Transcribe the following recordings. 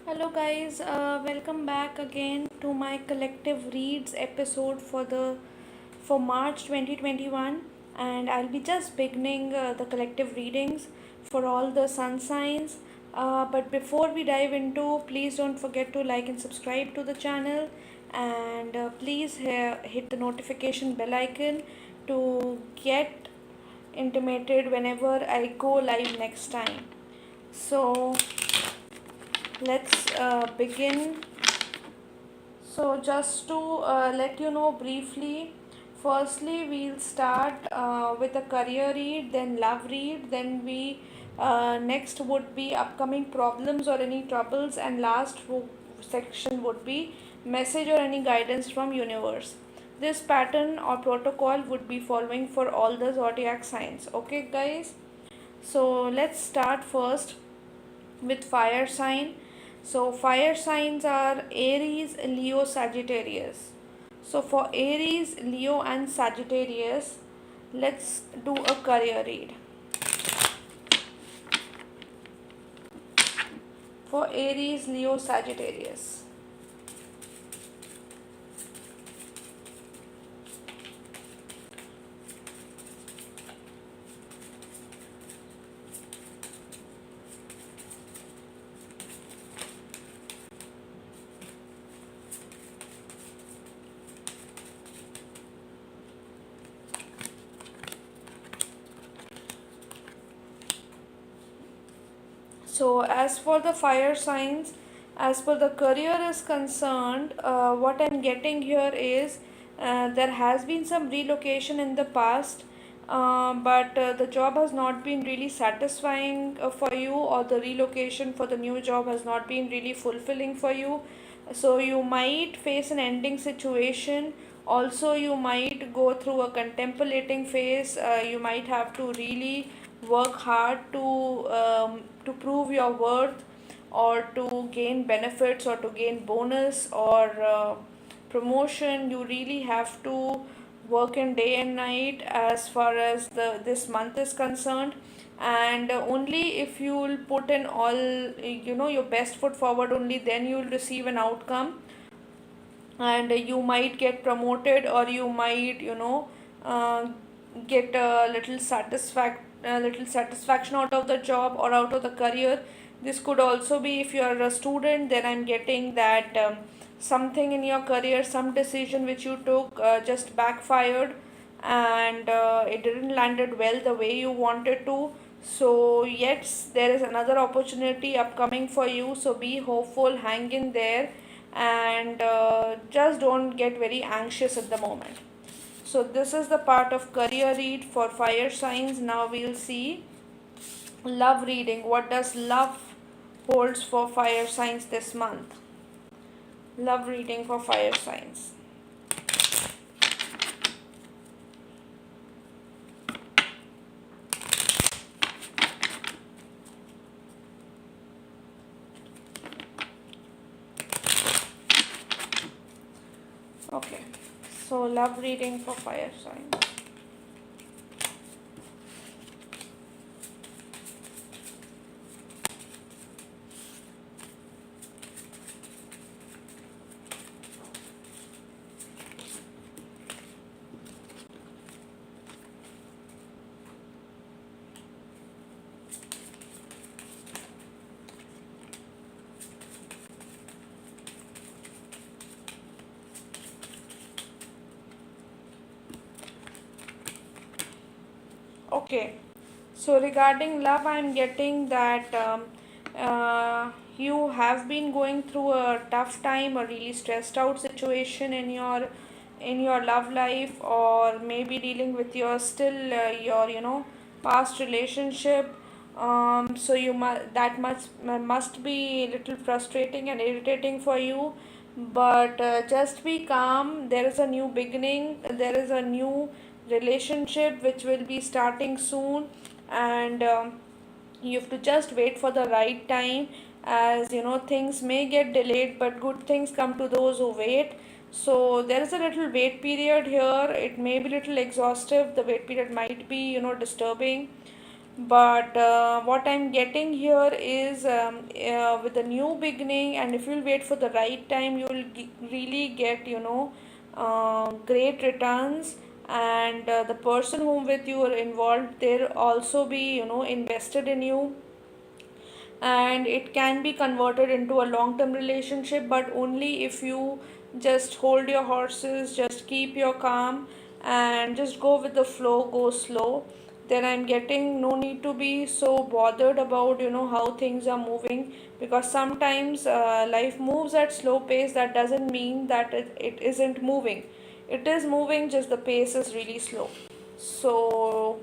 Hello guys, welcome back again to my collective reads episode for March 2021, and I'll be just beginning the collective readings for all the sun signs. But before we dive into, please don't forget to like and subscribe to the channel, and please hit the notification bell icon to get intimated whenever I go live next time. So let's begin. So, just to let you know briefly, firstly, we'll start with a career read, then love read, then we next would be upcoming problems or any troubles, and section would be message or any guidance from universe. This pattern or protocol would be following for all the zodiac signs. Okay, guys. So let's start first with fire sign. So fire signs are Aries, Leo, Sagittarius. So for Aries, Leo and Sagittarius, let's do a career read. For Aries, Leo, Sagittarius. So, as for the fire signs, as per the career is concerned, what I'm getting here is there has been some relocation in the past, but the job has not been really satisfying for you, or the relocation for the new job has not been really fulfilling for you. So, you might face an ending situation. Also, you might go through a contemplating phase. You might have to really work hard to prove your worth, or to gain benefits, or to gain bonus, or promotion. You really have to work in day and night as far as the this month is concerned, and only if you will put in all your best foot forward, only then you will receive an outcome, and you might get promoted, or you might uh, get a little satisfaction out of the job or out of the career. This could also be if you are a student, then I'm getting that something in your career, some decision which you took just backfired, and it didn't landed well the way you wanted to. So yes, there is another opportunity upcoming for you, so be hopeful, hang in there, and just don't get very anxious at the moment. So this is the part of career read for fire signs. Now we'll see love reading. What does love holds for fire signs this month? Love reading for fire signs. Okay, so love reading for fire signs. Okay, so regarding love, I'm getting that you have been going through a tough time, a really stressed out situation in your love life, or maybe dealing with your still your past relationship. So that must be a little frustrating and irritating for you, but just be calm. There is a new beginning. There is a new relationship which will be starting soon, and you have to just wait for the right time, as things may get delayed, but good things come to those who wait. So there is a little wait period here. It may be little exhaustive. The wait period might be disturbing, But what I'm getting here is with a new beginning, and if you'll wait for the right time, you'll really get, great returns. And the person whom with you are involved, they'll also be, invested in you, and it can be converted into a long term relationship, but only if you just hold your horses, just keep your calm, and just go with the flow, go slow. Then I'm getting no need to be so bothered about how things are moving, because sometimes life moves at slow pace. That doesn't mean that it isn't moving. It is moving, just the pace is really slow. So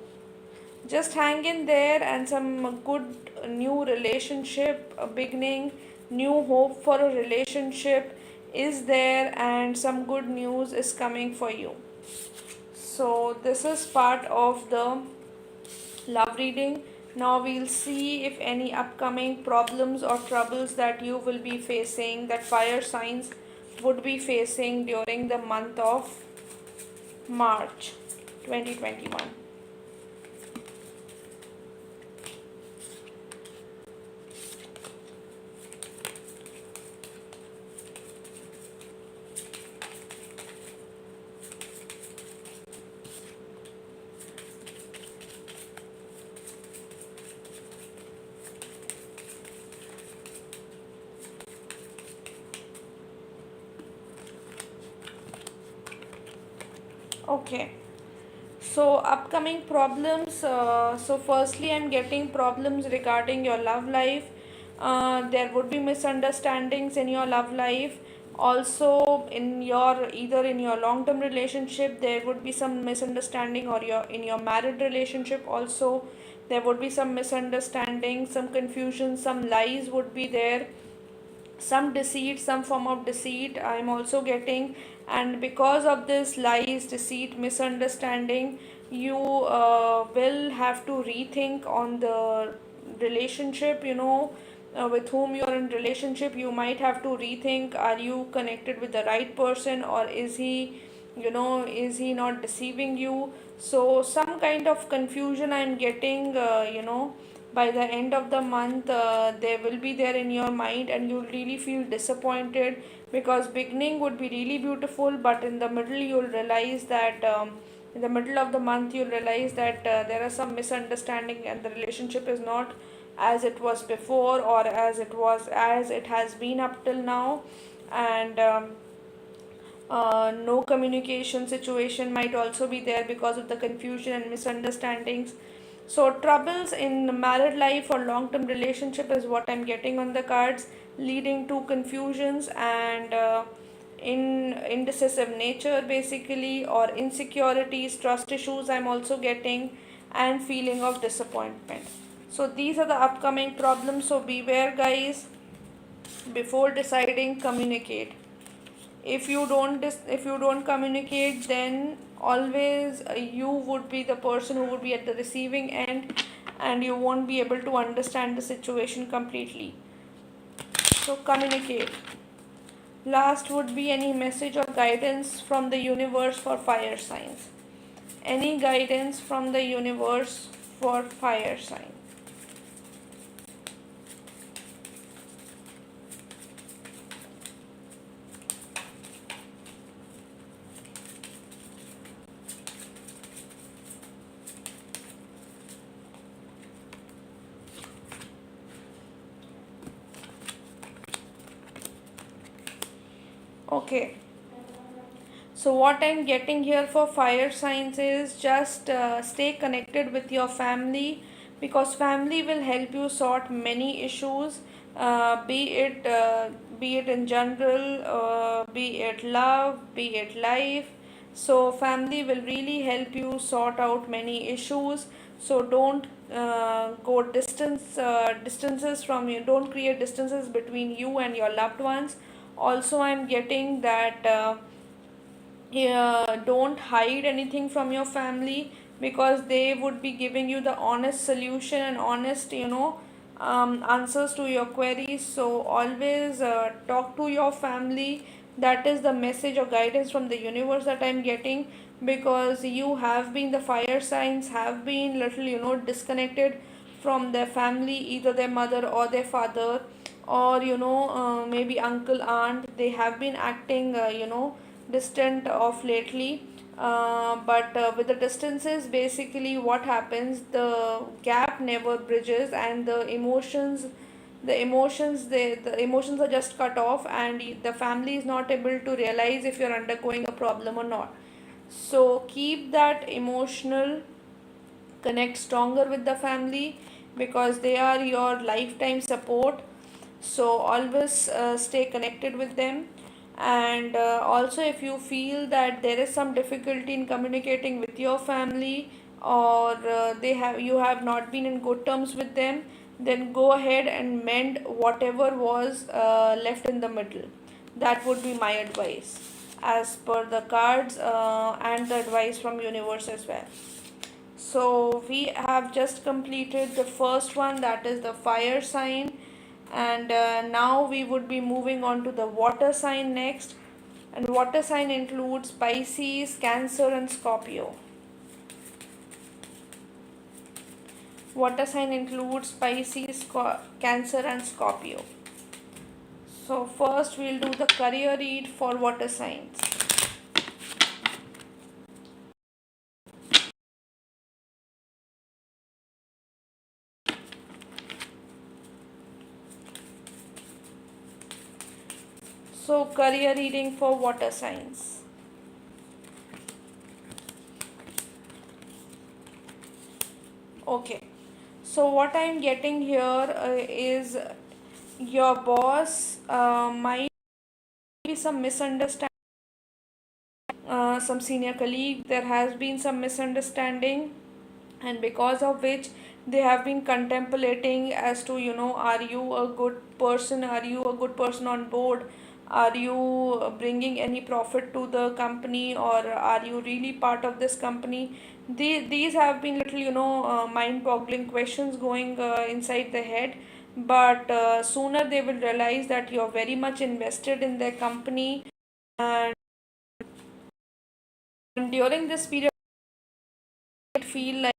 just hang in there, and some good new relationship beginning, new hope for a relationship is there, and some good news is coming for you. So this is part of the love reading. Now we'll see if any upcoming problems or troubles that you will be facing, that fire signs would be facing during the month of March 2021. Okay. So, upcoming problems. So, firstly, I'm getting problems regarding your love life. There would be misunderstandings in your love life. Also, in your either in your long-term relationship, there would be some misunderstanding, or your in your married relationship. Also, there would be some misunderstanding, some confusion, some lies would be there, some deceit, some form of deceit I'm also getting. And because of this lies, deceit, misunderstanding, you will have to rethink on the relationship, with whom you're in relationship. You might have to rethink, are you connected with the right person, or is he not deceiving you? So some kind of confusion I'm getting, by the end of the month, they will be there in your mind, and you'll really feel disappointed, because beginning would be really beautiful, but in the middle you'll realize that, in the middle of the month you'll realize that there are some misunderstanding, and the relationship is not as it was before, or as it has been up till now. And no communication situation might also be there because of the confusion and misunderstandings. So troubles in married life or long term relationship is what I'm getting on the cards, leading to confusions and in indecisive nature basically, or insecurities, trust issues I'm also getting, and feeling of disappointment. So these are the upcoming problems, so beware guys. Before deciding, communicate. If you don't communicate, then always you would be the person who would be at the receiving end, and you won't be able to understand the situation completely. So communicate. Last would be any message or guidance from the universe for fire signs. Any guidance from the universe for fire sign. Okay. So what I'm getting here for fire signs is just stay connected with your family, because family will help you sort many issues, be it in general, be it love, be it life. So family will really help you sort out many issues. So don't go distances from you. Don't create distances between you and your loved ones. Also, I'm getting that. Yeah, don't hide anything from your family, because they would be giving you the honest solution and honest, answers to your queries. So always talk to your family That is the message or guidance from the universe that I'm getting, because you have been, the fire signs have been little, disconnected from their family, either their mother or their father, or maybe uncle, aunt. They have been acting distant of lately. But with the distances, basically what happens, the gap never bridges, and the emotions are just cut off, and the family is not able to realize if you're undergoing a problem or not. So keep that emotional connect stronger with the family, because they are your lifetime support. So always stay connected with them. And also, if you feel that there is some difficulty in communicating with your family, or you have not been in good terms with them, then go ahead and mend whatever was left in the middle. That would be my advice, as per the cards and the advice from universe as well. So we have just completed the first one, that is the fire sign, and now we would be moving on to the water sign next. And water sign includes Pisces, Cancer, and Scorpio. Water sign includes Pisces, Cancer, and Scorpio. So first we'll do the career read for water signs. So career reading for water signs. Okay. So what I'm getting here is your boss might be some misunderstanding, some senior colleague, there has been some misunderstanding, and because of which they have been contemplating as to, are you a good person, are you a good person on board, are you bringing any profit to the company, or are you really part of this company. These have been little, mind boggling questions going inside the head. But sooner they will realize that you're very much invested in their company. And during this period, feel like,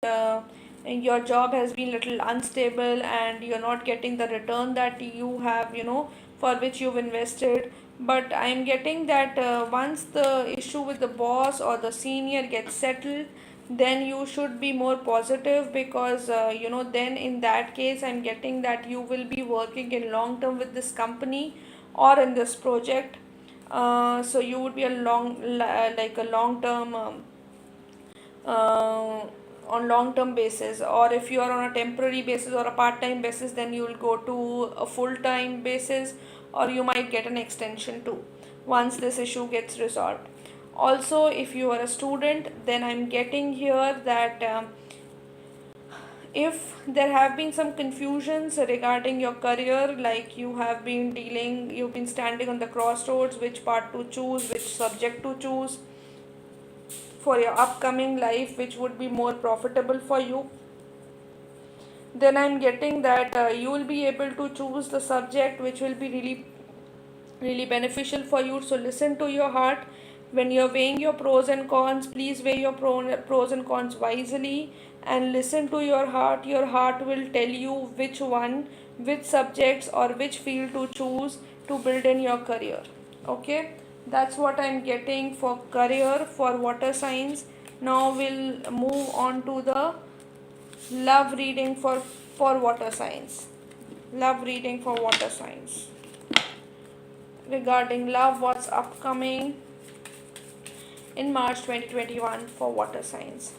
uh, your job has been little unstable, and you're not getting the return that you have, for which you've invested. But I'm getting that once the issue with the boss or the senior gets settled, then you should be more positive, because then in that case, I'm getting that you will be working in long term with this company or in this project. So you would be a like a long term, uh, on long term basis, or if you are on a temporary basis or a part time basis, then you will go to a full time basis, or you might get an extension too once this issue gets resolved. Also, if you are a student, then I'm getting here that if there have been some confusions regarding your career, like you've been standing on the crossroads, which part to choose, which subject to choose for your upcoming life, which would be more profitable for you, then I'm getting that you will be able to choose the subject which will be really beneficial for you. So listen to your heart. When you're weighing your pros and cons, please weigh your pros and cons wisely, and listen to your heart. Your heart will tell you which subjects or which field to choose to build in your career. Okay, that's what I'm getting for career for water signs. Now we'll move on to the love reading for water signs. Love reading for water signs. Regarding love, what's upcoming in March 2021 for water signs.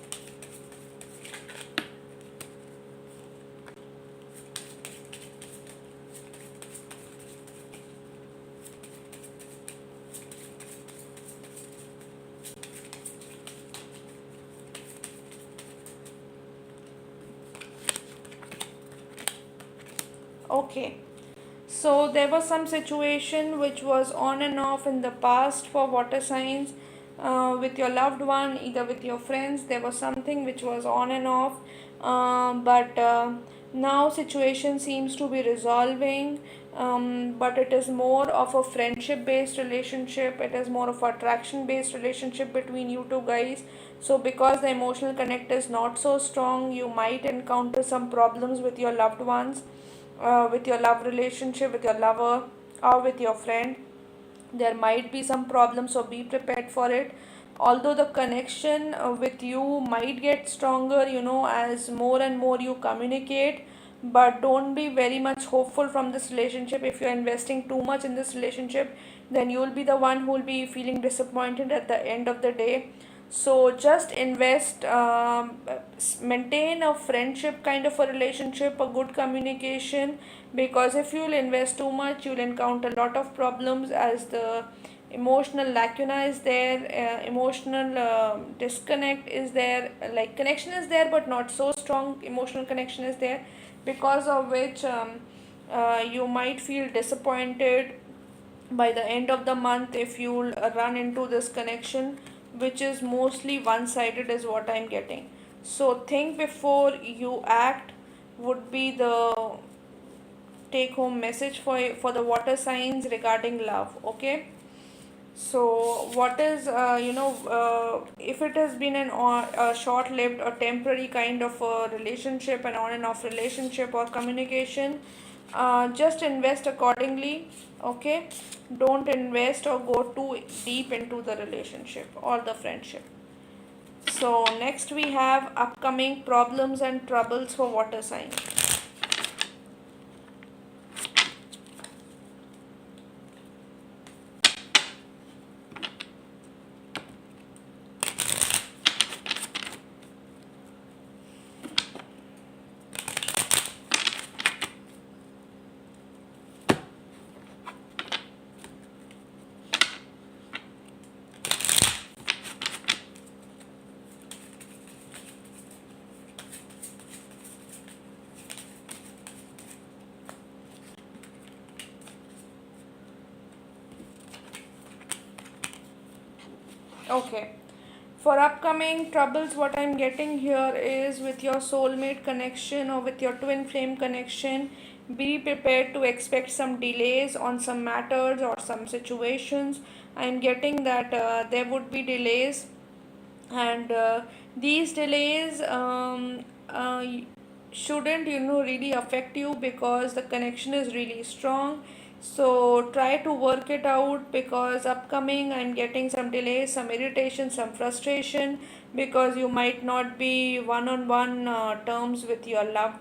Okay, so there was some situation which was on and off in the past for water signs, with your loved one, either with your friends. There was something which was on and off, but now situation seems to be resolving. but it is more of a friendship based relationship, it is more of attraction based relationship between you two guys. So because the emotional connect is not so strong, you might encounter some problems with your loved ones, with your love relationship, with your lover, or with your friend. There might be some problems, so be prepared for it. Although the connection with you might get stronger, as more and more you communicate, but don't be very much hopeful from this relationship. If you're investing too much in this relationship, then you'll be the one who will be feeling disappointed at the end of the day. So just invest, maintain a friendship kind of a relationship, a good communication, because if you'll invest too much, you'll encounter a lot of problems, as the emotional lacuna is there, emotional disconnect is there, like connection is there but not so strong emotional connection is there, because of which you might feel disappointed by the end of the month if you run into this connection, which is mostly one sided, is what I'm getting. So think before you act would be the take home message for the water signs regarding love. Okay, so what is, if it has been a short lived or temporary kind of a relationship, an on and off relationship or communication, just invest accordingly. Okay, don't invest or go too deep into the relationship or the friendship. So next we have upcoming problems and troubles for water signs. Okay. For upcoming troubles, what I'm getting here is with your soulmate connection or with your twin flame connection, be prepared to expect some delays on some matters or some situations. I'm getting that there would be delays, and these delays shouldn't really affect you because the connection is really strong. So try to work it out, because upcoming I'm getting some delays, some irritation, some frustration, because you might not be one on one terms with your loved,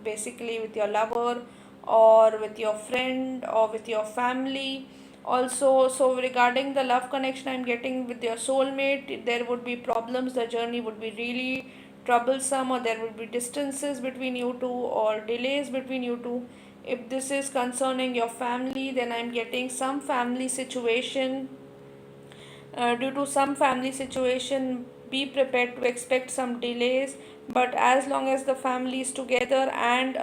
basically with your lover or with your friend or with your family also. So regarding the love connection I'm getting with your soulmate, there would be problems, the journey would be really troublesome, or there would be distances between you two or delays between you two. If this is concerning your family, then I'm getting some family situation, due to some family situation, be prepared to expect some delays. But as long as the family is together and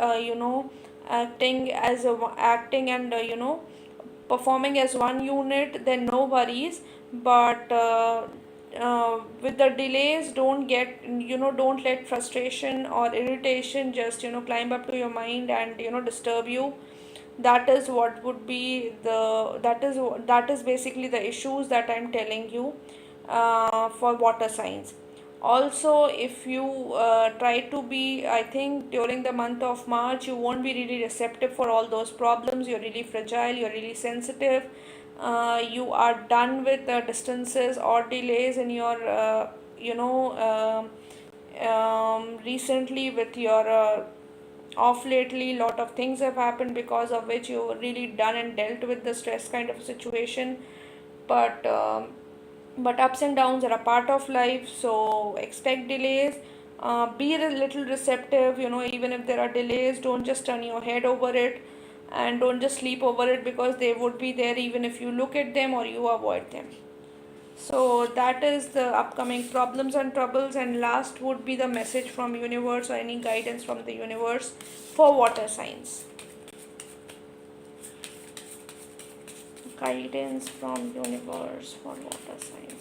acting and performing as one unit, then no worries. But with the delays, don't let frustration or irritation just climb up to your mind and disturb you. That is what would be the that is basically the issues that I'm telling you for water signs. Also, if you try to be, I think during the month of March you won't be really receptive for all those problems. You're really fragile, you're really sensitive. You are done with distances or delays in your you know recently with your off lately. Lot of things have happened because of which you really done and dealt with the stress kind of situation. But um, but ups and downs are a part of life, so expect delays. Be a little receptive, even if there are delays, don't just turn your head over it, and don't just sleep over it, because they would be there even if you look at them or you avoid them. So that is the upcoming problems and troubles, and last would be the message from universe or any guidance from the universe for water signs. Guidance from universe for water signs.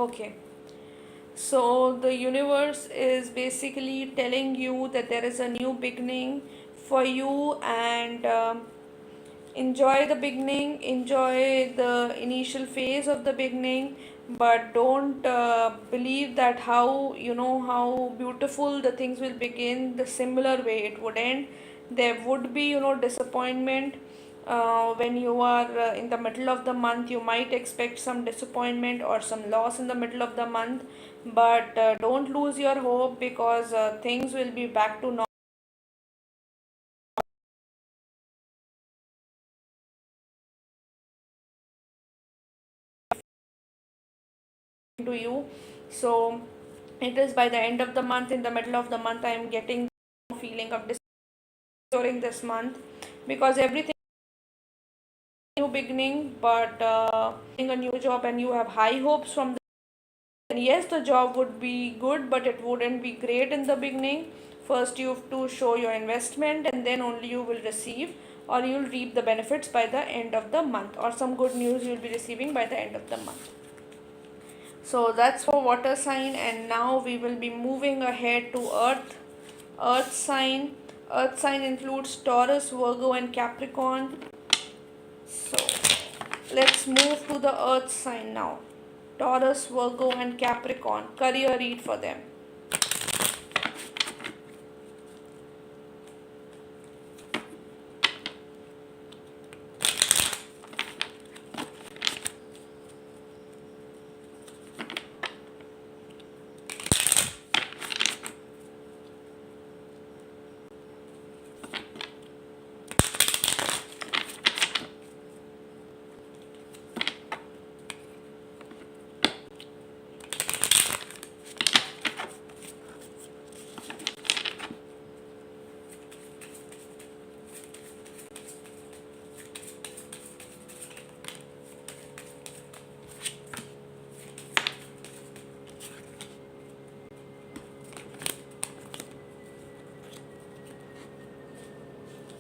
Okay. So the universe is basically telling you that there is a new beginning for you, and enjoy the beginning, enjoy the initial phase of the beginning, but don't believe that how how beautiful the things will begin, the similar way it would end. There would be disappointment. When you are in the middle of the month, you might expect some disappointment or some loss in the middle of the month, but don't lose your hope, because things will be back to normal to you. So it is by the end of the month, in the middle of the month, I am getting feeling of during this month, because everything new beginning, but in a new job and you have high hopes from yes, the job would be good, but it wouldn't be great in the beginning. First, you have to show your investment, and then only you will receive or you'll reap the benefits by the end of the month, or some good news you'll be receiving by the end of the month. So that's for water sign, and now we will be moving ahead to earth sign. Earth sign includes Taurus, Virgo, and Capricorn. So let's move to the earth sign now. Taurus, Virgo, and Capricorn. Career read for them.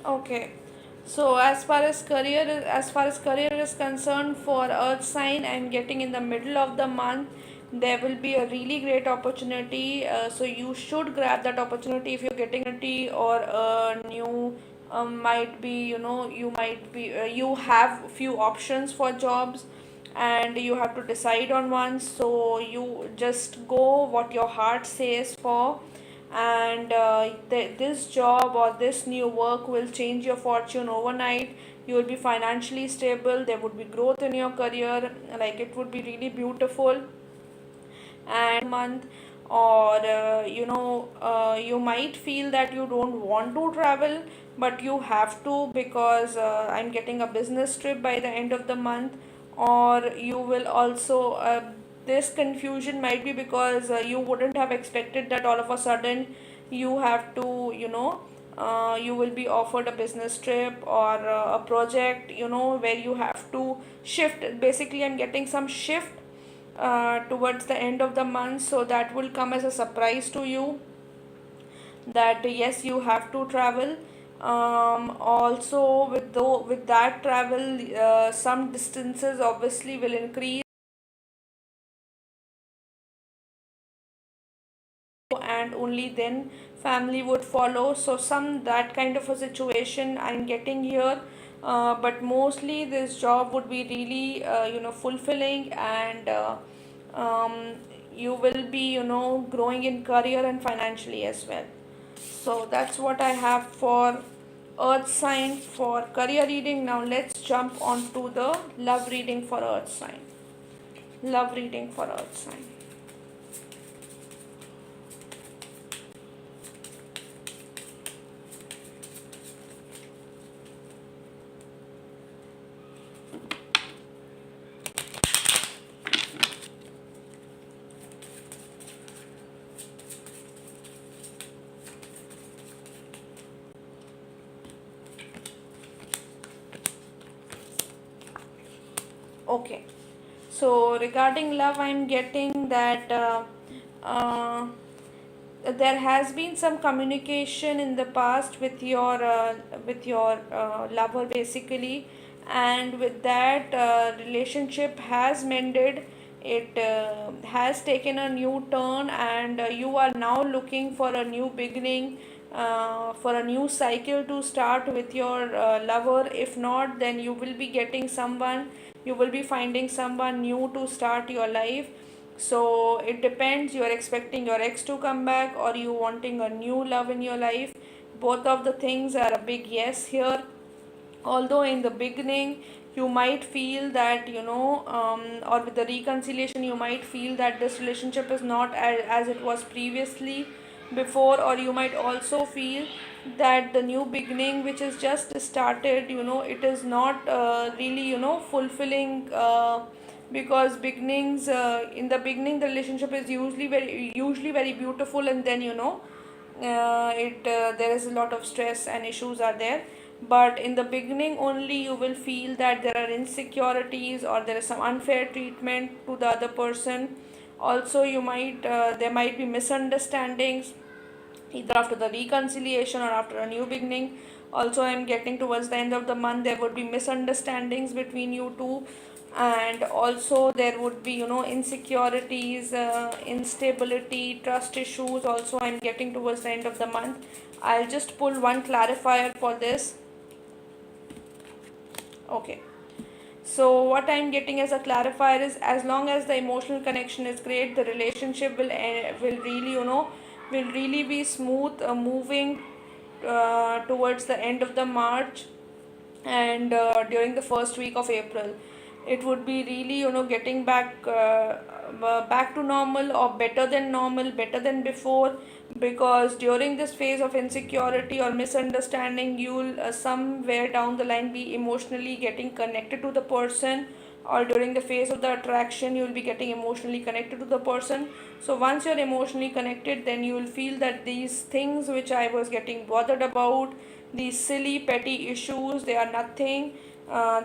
Okay. So as far as career is concerned, for earth sign, I'm getting in the middle of the month there will be a really great opportunity. So you should grab that opportunity if you're getting a or a new might be you might be you have few options for jobs, and you have to decide on one. So you just go what your heart says for, and this job or this new work will change your fortune overnight. You will be financially stable, there would be growth in your career, like it would be really beautiful. And month, or you might feel that you don't want to travel, but you have to, because I'm getting a business trip by the end of the month. Or you will also this confusion might be because you wouldn't have expected that all of a sudden you have to you will be offered a business trip or a project where you have to shift. Basically, I'm getting some shift towards the end of the month, so that will come as a surprise to you, that yes, you have to travel. Also, with that travel, some distances obviously will increase, and only then family would follow. So some that kind of a situation I'm getting here. But mostly this job would be really fulfilling, and um, you will be growing in career and financially as well. So that's what I have for earth sign for career reading. Now let's jump on to the love reading for earth sign. Love reading for earth sign. Okay. So regarding love, I'm getting that uh, there has been some communication in the past with your lover basically, and with that relationship has mended. it has taken a new turn, and you are now looking for a new beginning, for a new cycle to start with your lover. If not, then you will be getting someone, you will be finding someone new to start your life. So it depends, you are expecting your ex to come back or you wanting a new love in your life. Both of the things are a big yes here. Although in the beginning you might feel that, or with the reconciliation you might feel that this relationship is not as it was previously before, or you might also feel that the new beginning which is just started, it is not really, fulfilling, because beginnings, in the beginning the relationship is usually very beautiful, and then, it there is a lot of stress and issues are there. But in the beginning only you will feel that there are insecurities or there is some unfair treatment to the other person. Also you might, there might be misunderstandings either after the reconciliation or after a new beginning. Also I am getting towards the end of the month there would be misunderstandings between you two, and also there would be, insecurities, instability, trust issues. Also I am getting towards the end of the month. I'll just pull one clarifier for this. Okay, so what I'm getting as a clarifier is, as long as the emotional connection is great, the relationship will really, will really be smooth, moving towards the end of the March, and during the first week of April it would be really, getting back to normal, or better than normal, better than before. Because during this phase of insecurity or misunderstanding, you'll somewhere down the line be emotionally getting connected to the person, or during the phase of the attraction you'll be getting emotionally connected to the person. So once you're emotionally connected, then you will feel that these things which I was getting bothered about, these silly petty issues, they are nothing.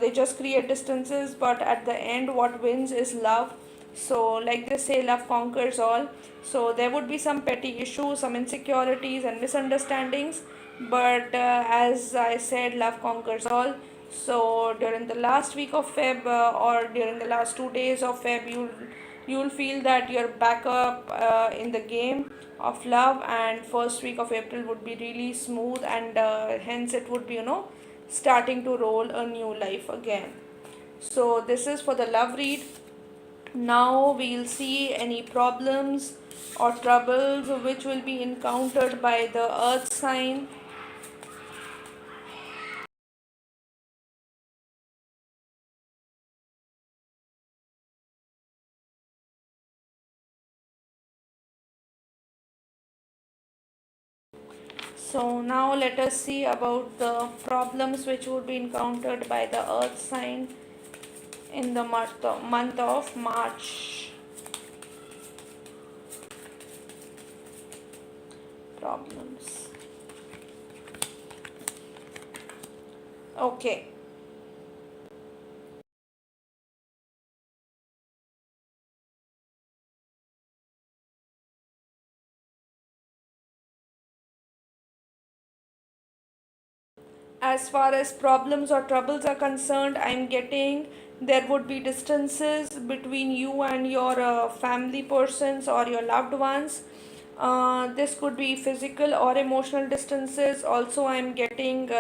They just create distances, but at the end what wins is love. So like they say, love conquers all. So there would be some petty issues, some insecurities and misunderstandings, but as I said, love conquers all. So during the last week of Feb, or during the last 2 days of Feb, you'll feel that you're back up in the game of love, and first week of April would be really smooth, and hence it would be, starting to roll a new life again. So this is for the love read. Now we'll see any problems or troubles which will be encountered by the earth sign. So now let us see about the problems which would be encountered by the earth sign in the month of March. Problems. Okay. As far as problems or troubles are concerned, I'm getting there would be distances between you and your family persons or your loved ones. This could be physical or emotional distances. Also I'm getting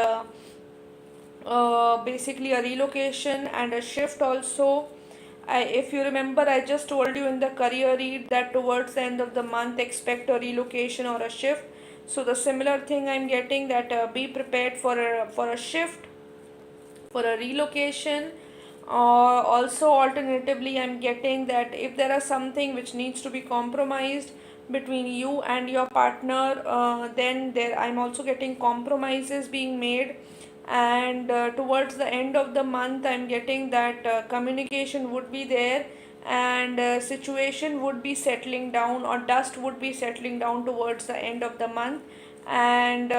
basically a relocation and a shift also. If you remember, I just told you in the career read that towards the end of the month expect a relocation or a shift. So the similar thing I'm getting, that be prepared for a shift, for a relocation. Also alternatively I'm getting that if there is something which needs to be compromised between you and your partner, then there I'm also getting compromises being made. And towards the end of the month I'm getting that communication would be there, and situation would be settling down, or dust would be settling down towards the end of the month. And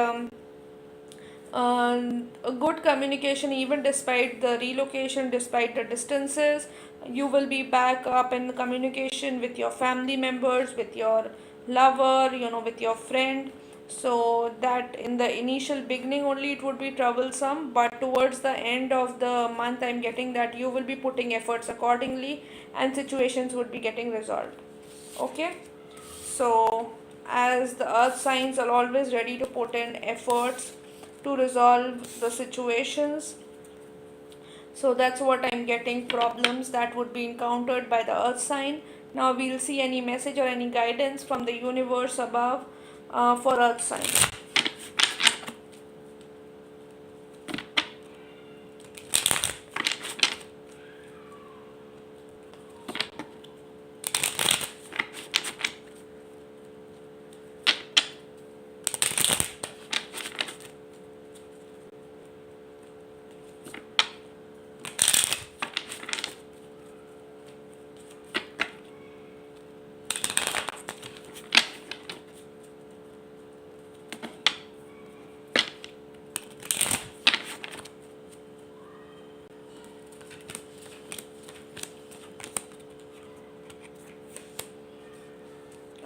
a good communication, even despite the relocation, despite the distances, you will be back up in the communication with your family members, with your lover, with your friend. So that in the initial beginning only it would be troublesome, but towards the end of the month I'm getting that you will be putting efforts accordingly and situations would be getting resolved. Okay, so as the earth signs are always ready to put in efforts to resolve the situations, so that's what I'm getting, problems that would be encountered by the earth sign. Now we'll see any message or any guidance from the universe above for earth sign.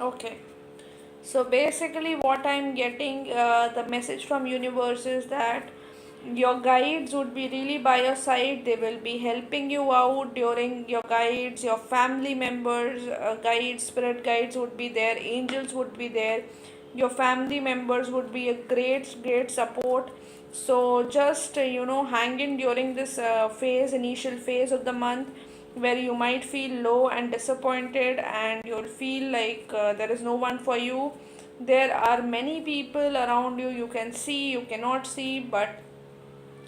Okay, so basically what I'm getting, the message from universe is that your guides would be really by your side. They will be helping you out during your guides, your family members, guides, spirit guides would be there, angels would be there, your family members would be a great support. So just hang in during this initial phase of the month, where you might feel low and disappointed and you'll feel like there is no one for you. There are many people around you, you can see, you cannot see, but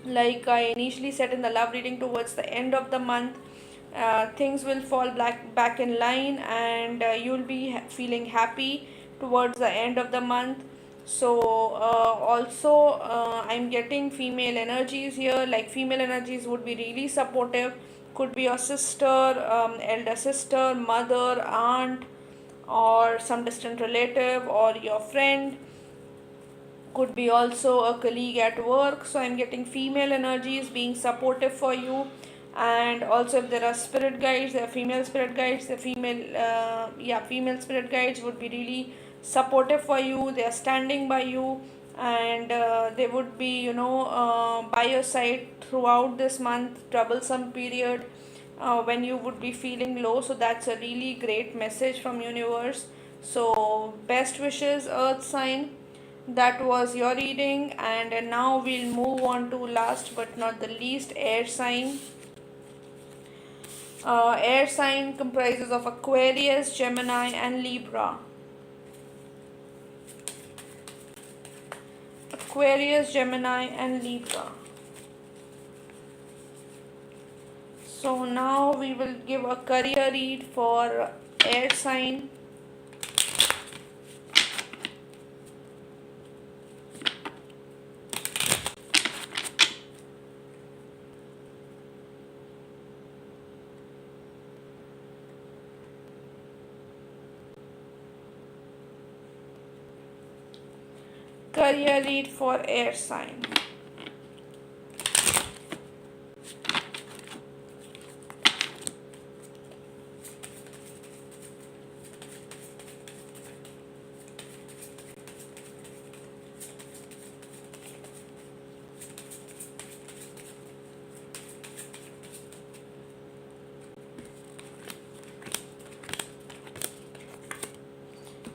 like I initially said in the love reading, towards the end of the month things will fall back in line, and you'll be feeling happy towards the end of the month. So also I'm getting female energies here, like female energies would be really supportive. Could be your sister, elder sister, mother, aunt, or some distant relative, or your friend. Could be also a colleague at work. So I'm getting female energies being supportive for you. And also if there are spirit guides, there are female spirit guides, the female spirit guides would be really supportive for you. They are standing by you, and they would be by your side throughout this month troublesome period, when you would be feeling low. So that's a really great message from universe. So best wishes, earth sign. That was your reading, and now we'll move on to last but not the least, air sign. Air sign comprises of Aquarius, Gemini, and Libra. Aquarius, Gemini, and Libra. So now we will give a career read for air sign. Career read for air sign.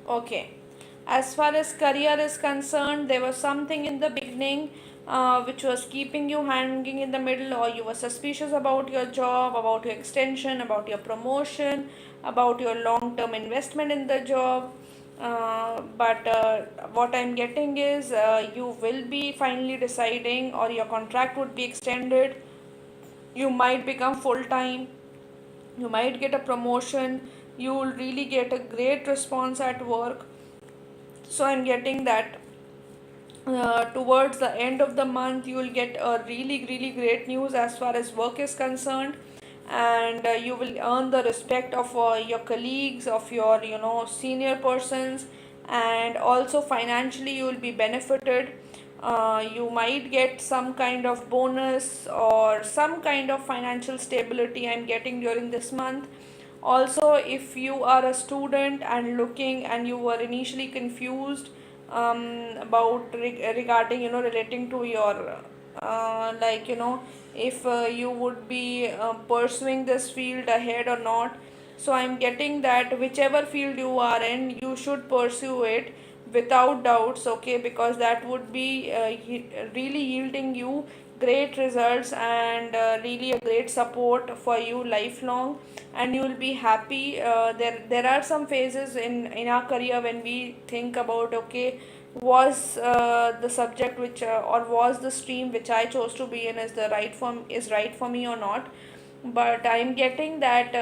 Okay, as far as career is concerned, there was something in the beginning which was keeping you hanging in the middle, or you were suspicious about your job, about your extension, about your promotion, about your long term investment in the job. But what I'm getting is you will be finally deciding, or your contract would be extended. You might become full time, you might get a promotion, you will really get a great response at work. So I'm getting that towards the end of the month you will get a really great news as far as work is concerned, and you will earn the respect of your colleagues, of your senior persons, and also financially you will be benefited. You might get some kind of bonus or some kind of financial stability I'm getting during this month. Also, if you are a student and looking, and you were initially confused about regarding, relating to your like, if you would be pursuing this field ahead or not. So I'm getting that whichever field you are in, you should pursue it without doubts, okay, because that would be really yielding you great results and really a great support for you lifelong, and you will be happy. There are some phases in our career when we think about, okay, was the subject which or was the stream which I chose to be in is right for me or not. But I'm getting that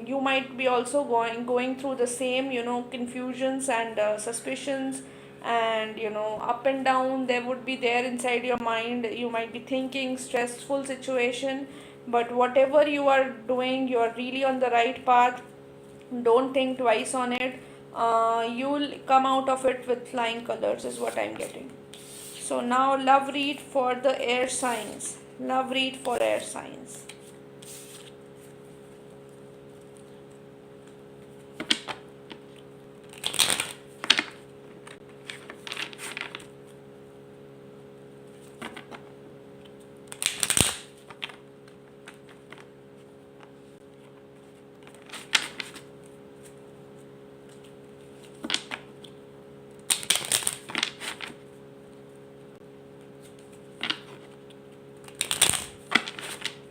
you might be also going through the same, confusions and suspicions, and up and down there would be there inside your mind. You might be thinking stressful situation, but whatever you are doing, you are really on the right path. Don't think twice on it. You'll come out of it with flying colors, is what I'm getting. So now, love read for the air signs. Love read for air signs.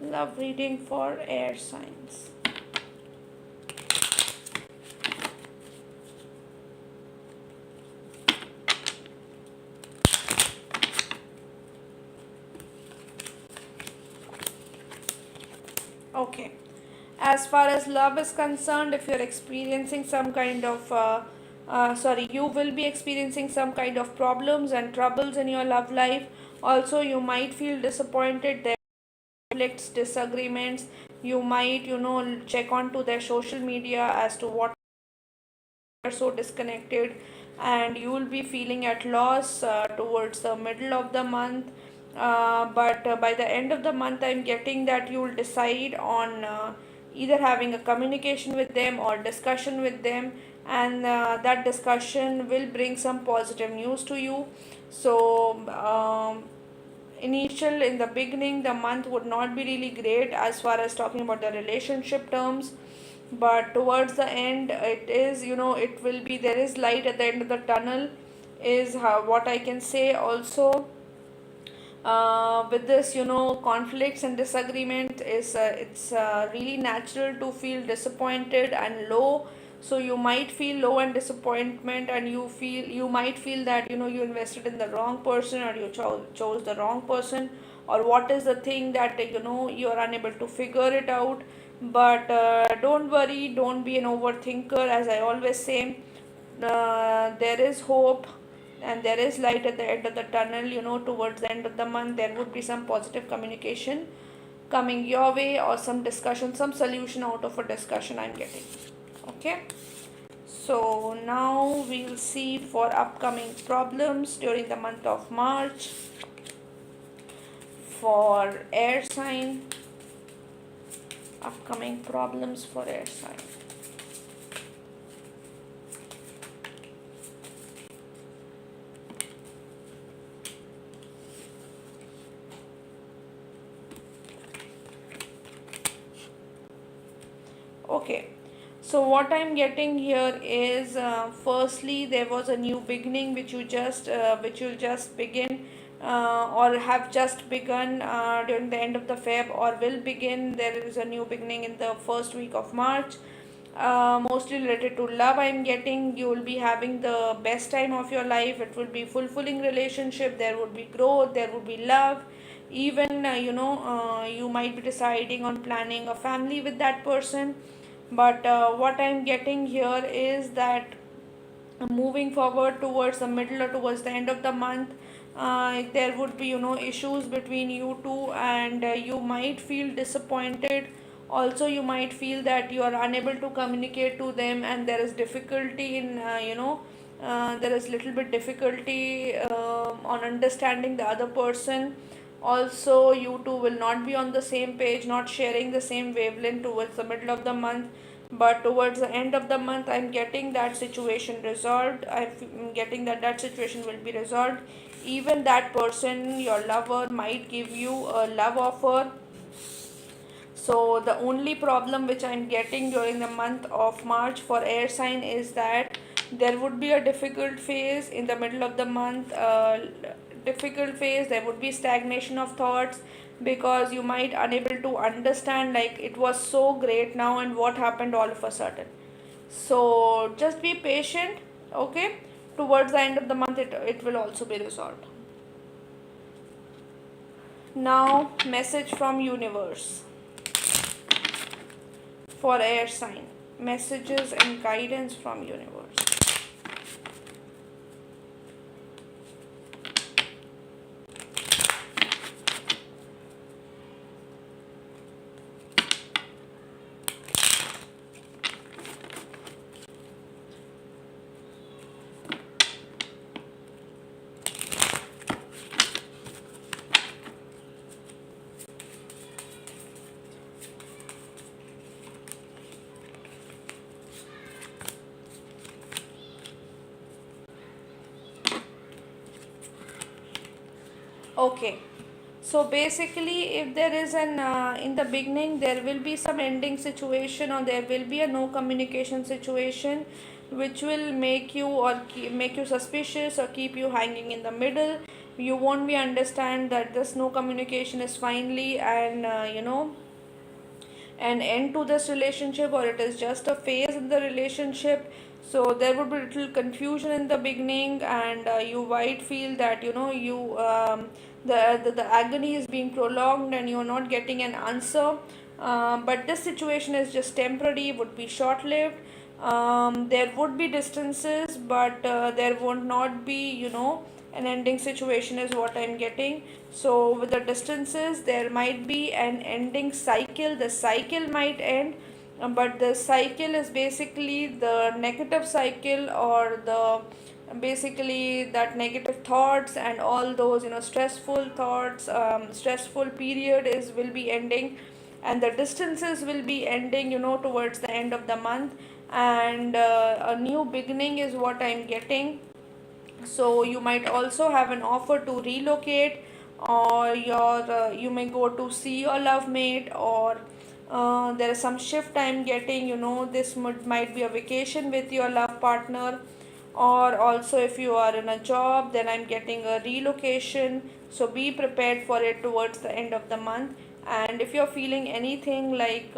Love reading for air signs. Okay. As far as love is concerned, if you're experiencing some kind of you will be experiencing some kind of problems and troubles in your love life. Also, you might feel disappointed. There are conflicts, disagreements. You might, check on to their social media as to what are so disconnected, and you will be feeling at loss towards the middle of the month. But by the end of the month, I'm getting that you will decide on either having a communication with them or discussion with them, and that discussion will bring some positive news to you. So initial in the beginning, the month would not be really great as far as talking about the relationship terms, but towards the end, it is, it will be, there is light at the end of the tunnel, is how, what I can say. Also, with this, conflicts and disagreement is, it's really natural to feel disappointed and low. So you might feel low and disappointment, and you might feel that, you invested in the wrong person, or you chose the wrong person, or what is the thing that, you are unable to figure it out. But don't worry, don't be an overthinker. As I always say, there is hope and there is light at the end of the tunnel. Towards the end of the month, there would be some positive communication coming your way, or some discussion, some solution out of a discussion I'm getting. Okay, so now we'll see for upcoming problems during the month of March for air sign. Upcoming problems for air sign. Okay, so what I'm getting here is, firstly, there was a new beginning which will just begin, or have just begun during the end of the Feb, or will begin. There is a new beginning in the first week of March, mostly related to love. I'm getting you will be having the best time of your life. It will be fulfilling relationship. There would be growth. There would be love. Even you might be deciding on planning a family with that person. But what I'm getting here is that moving forward towards the middle or towards the end of the month, there would be, issues between you two, and you might feel disappointed. Also, you might feel that you are unable to communicate to them, and there is difficulty in, there is little bit difficulty on understanding the other person. Also, you two will not be on the same page, not sharing the same wavelength towards the middle of the month. but towards the end of the month I'm getting that situation resolved. I'm getting that that situation will be resolved. Even that person, your lover, might give you a love offer. So the only problem which I'm getting during the month of March for air sign is that there would be a difficult phase in the middle of the month. Difficult phase, there would be stagnation of thoughts, because you might unable to understand like it was so great now and what happened all of a sudden. So just be patient, okay? Towards the end of the month it will also be resolved. Now message from universe for air sign, messages and guidance from universe. Okay, so basically if there is an in the beginning there will be some ending situation, or there will be a no communication situation which will make you or make you suspicious or keep you hanging in the middle. You won't be understand that this no communication is finally and an end to this relationship, or it is just a phase in the relationship. So there would be little confusion in the beginning, and you might feel that you the agony is being prolonged and you're not getting an answer. But this situation is just temporary, would be short lived. There would be distances, but there would not be an ending situation is what I'm getting. So with the distances there might be an ending cycle. The cycle might end, but the cycle is basically the negative cycle, or the basically that negative thoughts and all those stressful thoughts, stressful period is will be ending, and the distances will be ending towards the end of the month. And a new beginning is what I'm getting. So you might also have an offer to relocate, or you may go to see your love mate, or there is some shift I'm getting. This might be a vacation with your love partner, or also if you are in a job, then I'm getting a relocation. So be prepared for it towards the end of the month. And if you're feeling anything like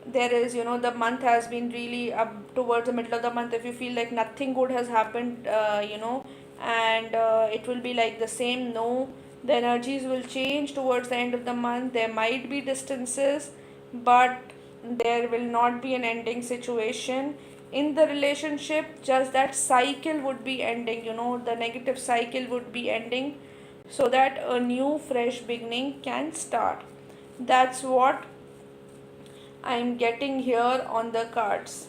there is the month has been really up towards the middle of the month, if you feel like nothing good has happened, and it will be like the same, no, the energies will change towards the end of the month. There might be distances, but there will not be an ending situation in the relationship. Just that cycle would be ending, the negative cycle would be ending, so that a new fresh beginning can start. That's what I'm getting here on the cards.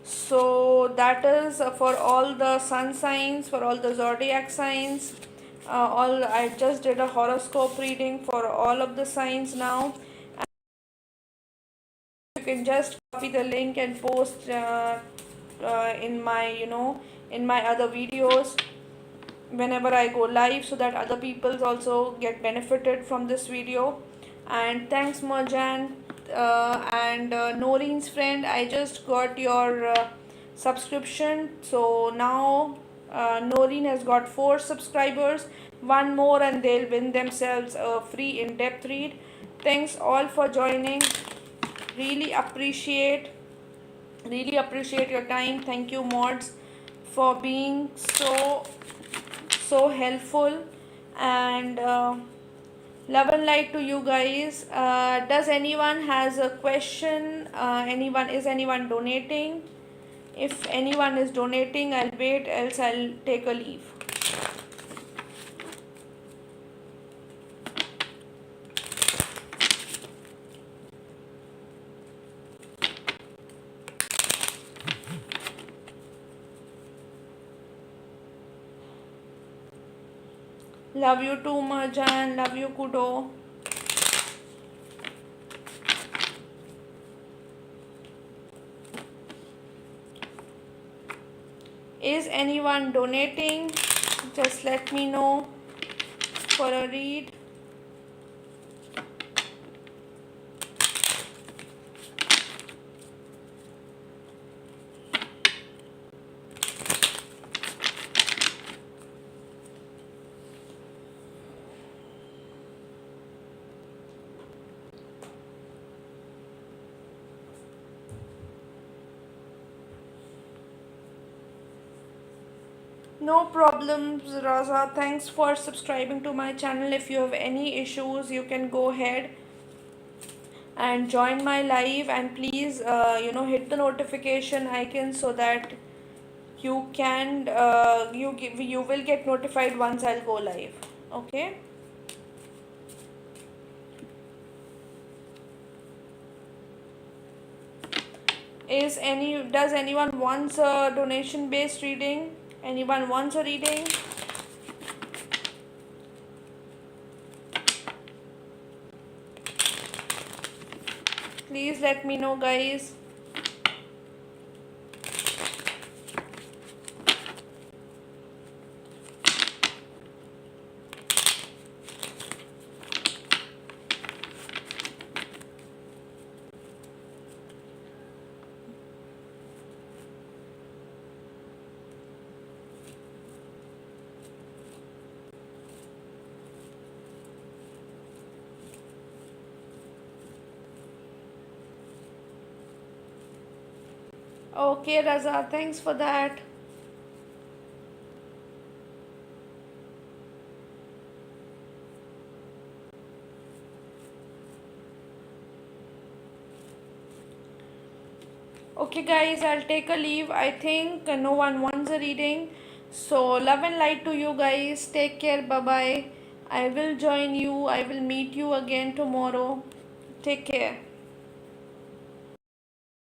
So that is for all the sun signs, for all the zodiac signs. All I just did a horoscope reading for all of the signs now. You can just copy the link and post in my in my other videos whenever I go live, so that other people also get benefited from this video. And thanks Marjan, and Noreen's friend, I just got your subscription. So now Noreen has got 4 subscribers, one more and they'll win themselves a free in-depth read. Thanks all for joining. Really appreciate your time. Thank you mods for being so helpful, and love and light to you guys. Does anyone has a question? Anyone donating? If anyone is donating, I'll wait, else I'll take a leave. Love you too, Marjan. Love you, Kudo. Is anyone donating? Just let me know for a read. No problems, Raza. Thanks for subscribing to my channel. If you have any issues, you can go ahead and join my live, and please hit the notification icon so that you will get notified once I'll go live. Okay. Does anyone wants a donation based reading? Anyone wants a reading? Please let me know, guys. Okay, Raza, thanks for that. Okay, guys, I'll take a leave. I think no one wants a reading. So, love and light to you guys. Take care. Bye bye. I will join you. I will meet you again tomorrow. Take care.